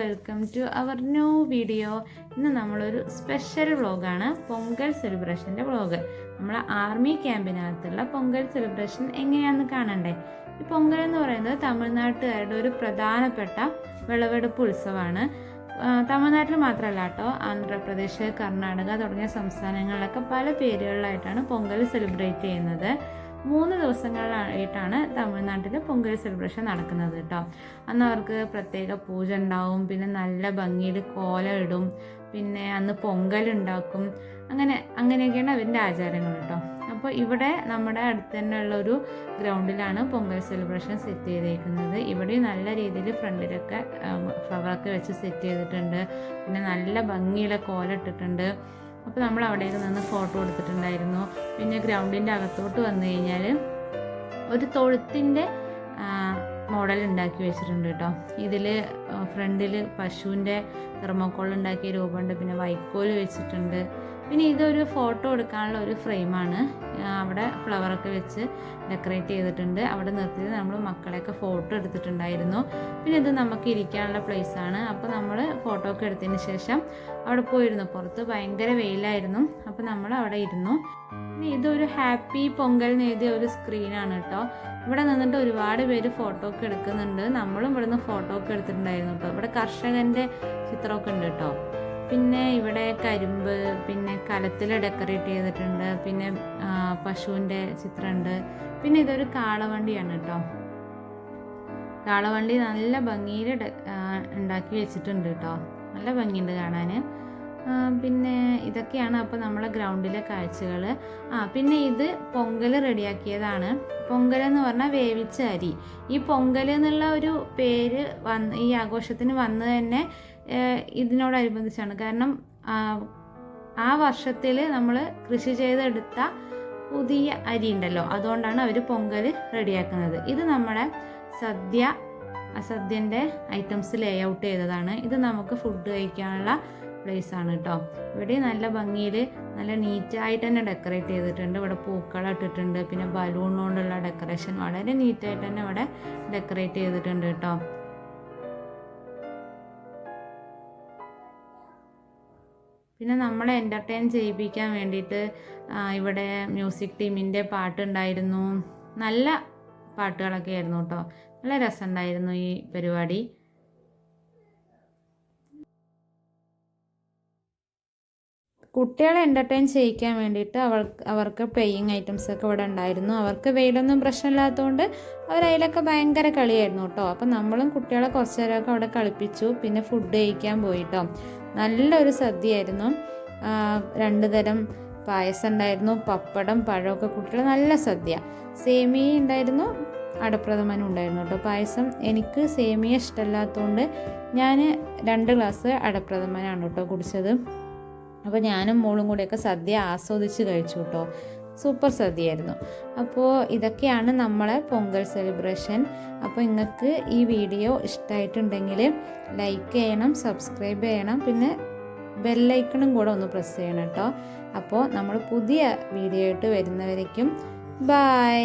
Welcome to our new video. ഇന്ന് നമ്മളൊരു special വ്ളോഗാണ്, പൊങ്കൽ സെലിബ്രേഷൻ്റെ വ്ളോഗ്. നമ്മളെ ആർമി ക്യാമ്പിനകത്തുള്ള പൊങ്കൽ സെലിബ്രേഷൻ എങ്ങനെയാണെന്ന് കാണണ്ടേ. ഈ പൊങ്കൽ എന്ന് പറയുന്നത് തമിഴ്നാട്ടുകാരുടെ ഒരു പ്രധാനപ്പെട്ട വിളവെടുപ്പ് ഉത്സവമാണ്. തമിഴ്നാട്ടിൽ മാത്രമല്ല കേട്ടോ, ആന്ധ്രാപ്രദേശ്, കർണാടക തുടങ്ങിയ സംസ്ഥാനങ്ങളിലൊക്കെ പല പേരുകളിലായിട്ടാണ് പൊങ്കൽ സെലിബ്രേറ്റ് ചെയ്യുന്നത്. 3 ദിവസങ്ങളിലായിട്ടാണ് തമിഴ്നാട്ടിൽ പൊങ്കൽ സെലിബ്രേഷൻ നടക്കുന്നത് കേട്ടോ. അന്ന് അവർക്ക് പ്രത്യേക പൂജ ഉണ്ടാവും, പിന്നെ നല്ല ഭംഗിയിൽ കോലം ഇടും, പിന്നെ അന്ന് പൊങ്കൽ ഉണ്ടാക്കും. അങ്ങനെയൊക്കെയാണ് അവരുടെ ആചാരങ്ങൾ കേട്ടോ. അപ്പോൾ ഇവിടെ നമ്മുടെ അടുത്ത് തന്നെ ഉള്ള ഒരു ഗ്രൗണ്ടിലാണ് പൊങ്കൽ സെലിബ്രേഷൻ സെറ്റ് ചെയ്തേക്കുന്നത്. ഇവിടെ നല്ല രീതിയിൽ ഫ്രണ്ടിലൊക്കെ ഫ്ലവറൊക്കെ വെച്ച് സെറ്റ് ചെയ്തിട്ടുണ്ട്, പിന്നെ നല്ല ഭംഗിയുള്ള കോലം ഇട്ടിട്ടുണ്ട്. അപ്പോൾ നമ്മൾ അവിടേക്ക് നിന്ന് ഫോട്ടോ എടുത്തിട്ടുണ്ടായിരുന്നു. പിന്നെ ഗ്രൗണ്ടിൻ്റെ അകത്തോട്ട് വന്നു കഴിഞ്ഞാൽ ഒരു തൊഴുത്തിൻ്റെ മോഡൽ ഉണ്ടാക്കി വെച്ചിട്ടുണ്ട് കേട്ടോ. ഇതിൽ ഫ്രണ്ടിൽ പശുവിൻ്റെ തെർമോക്കോൾ ഉണ്ടാക്കിയ രൂപമുണ്ട്, പിന്നെ വൈക്കോൽ വെച്ചിട്ടുണ്ട്. പിന്നെ ഇതൊരു ഫോട്ടോ എടുക്കാനുള്ള ഒരു ഫ്രെയിമാണ്. അവിടെ ഫ്ലവറൊക്കെ വെച്ച് ഡെക്കറേറ്റ് ചെയ്തിട്ടുണ്ട്. അവിടെ നിർത്തിയിട്ട് നമ്മൾ മക്കളെയൊക്കെ ഫോട്ടോ എടുത്തിട്ടുണ്ടായിരുന്നു. പിന്നെ ഇത് നമുക്ക് ഇരിക്കാനുള്ള പ്ലേസാണ്. അപ്പോൾ നമ്മൾ ഫോട്ടോ ഒക്കെ എടുത്തതിന് ശേഷം അവിടെ പോയിരുന്നു. പുറത്ത് ഭയങ്കര വെയിലായിരുന്നു, അപ്പോൾ നമ്മൾ അവിടെ ഇരുന്നു. പിന്നെ ഇതൊരു ഹാപ്പി പൊങ്കൽ എന്ന് എഴുതിയ ഒരു സ്ക്രീനാണ് കേട്ടോ. ഇവിടെ നിന്നിട്ട് ഒരുപാട് പേര് ഫോട്ടോ ഒക്കെ എടുക്കുന്നുണ്ട്. നമ്മളും ഇവിടെ നിന്ന് ഫോട്ടോ ഒക്കെ എടുത്തിട്ടുണ്ടായിരുന്നു കേട്ടോ. ഇവിടെ കർഷകൻ്റെ ചിത്രമൊക്കെ ഉണ്ട് കേട്ടോ. പിന്നെ ഇവിടെ കരിമ്പ്, പിന്നെ കലത്തിൽ ഡെക്കറേറ്റ് ചെയ്തിട്ടുണ്ട്, പിന്നെ പശുവിൻ്റെ ചിത്രമുണ്ട്. പിന്നെ ഇതൊരു കാളവണ്ടിയാണ് കേട്ടോ. കാളവണ്ടി നല്ല ഭംഗിയിൽ ഉണ്ടാക്കി വെച്ചിട്ടുണ്ട് കേട്ടോ. നല്ല ഭംഗിയുണ്ട് കാണാൻ. പിന്നെ ഇതൊക്കെയാണ് അപ്പോൾ നമ്മളെ ഗ്രൗണ്ടിലെ കാഴ്ചകൾ. പിന്നെ ഇത് പൊങ്കൽ റെഡിയാക്കിയതാണ്. പൊങ്കൽ എന്ന് പറഞ്ഞാൽ വേവിച്ച അരി. ഈ പൊങ്കൽ എന്നുള്ള ഒരു പേര് ഈ ആഘോഷത്തിന് വന്നത് തന്നെ ഇതിനോടനുബന്ധിച്ചാണ്. കാരണം ആ വർഷത്തിൽ നമ്മൾ കൃഷി ചെയ്തെടുത്ത പുതിയ അരി ഉണ്ടല്ലോ, അതുകൊണ്ടാണ് അവർ പൊങ്കൽ റെഡിയാക്കുന്നത്. ഇത് നമ്മുടെ സദ്യൻ്റെ ഐറ്റംസ് ലേ ഔട്ട് ചെയ്തതാണ്. ഇത് നമുക്ക് ഫുഡ് കഴിക്കാനുള്ള പ്ലേസ് ആണ് കേട്ടോ. ഇവിടെ നല്ല ഭംഗിയിൽ നല്ല നീറ്റായിട്ട് തന്നെ ഡെക്കറേറ്റ് ചെയ്തിട്ടുണ്ട്. ഇവിടെ പൂക്കളം ഇട്ടിട്ടുണ്ട്, പിന്നെ ബലൂൺ കൊണ്ടുള്ള ഡെക്കറേഷൻ വളരെ നീറ്റായിട്ട് തന്നെ ഇവിടെ ഡെക്കറേറ്റ് ചെയ്തിട്ടുണ്ട് കേട്ടോ. പിന്നെ നമ്മളെ എൻ്റർടൈൻ ചെയ്യിപ്പിക്കാൻ വേണ്ടിയിട്ട് ഇവിടെ മ്യൂസിക് ടീമിൻ്റെ പാട്ടുണ്ടായിരുന്നു. നല്ല പാട്ടുകളൊക്കെ ആയിരുന്നു കേട്ടോ. നല്ല രസമുണ്ടായിരുന്നു ഈ പരിപാടി. കുട്ടികളെ എൻ്റർടൈൻ ചെയ്യിക്കാൻ വേണ്ടിയിട്ട് അവർക്ക് പ്ലേയിങ് ഐറ്റംസൊക്കെ ഇവിടെ ഉണ്ടായിരുന്നു. അവർക്ക് വെയിലൊന്നും പ്രശ്നമില്ലാത്തതുകൊണ്ട് അവരതിലൊക്കെ ഭയങ്കര കളിയായിരുന്നു കേട്ടോ. അപ്പം നമ്മളും കുട്ടികളെ കുറച്ച് നേരമൊക്കെ അവിടെ കളിപ്പിച്ചു. പിന്നെ ഫുഡ് കഴിക്കാൻ പോയിട്ടോ. നല്ലൊരു സദ്യയായിരുന്നു. 2 തരം പായസം ഉണ്ടായിരുന്നു, പപ്പടം, പഴമൊക്കെ കുട്ടികൾ നല്ല സദ്യ. സേമിയ ഉണ്ടായിരുന്നു, അടപ്രഥമനും ഉണ്ടായിരുന്നു കേട്ടോ. പായസം എനിക്ക് സേമിയ ഇഷ്ടമല്ലാത്തതുകൊണ്ട് ഞാൻ 2 ഗ്ലാസ് അടപ്രഥമനാണ് കേട്ടോ കുടിച്ചത്. അപ്പോൾ ഞാനും മോളും കൂടെയൊക്കെ സദ്യ ആസ്വദിച്ച് കഴിച്ചു കേട്ടോ. സൂപ്പർ സദ്യയായിരുന്നു. അപ്പോൾ ഇതൊക്കെയാണ് നമ്മളെ പൊങ്കൽ സെലിബ്രേഷൻ. അപ്പോൾ നിങ്ങൾക്ക് ഈ വീഡിയോ ഇഷ്ടമായിട്ടുണ്ടെങ്കിൽ ലൈക്ക് ചെയ്യണം, സബ്സ്ക്രൈബ് ചെയ്യണം, പിന്നെ ബെല്ലൈക്കണും കൂടെ ഒന്ന് പ്രസ് ചെയ്യണം കേട്ടോ. അപ്പോൾ നമ്മൾ പുതിയ വീഡിയോ ആയിട്ട് വരുന്നവരേക്കും ബൈ.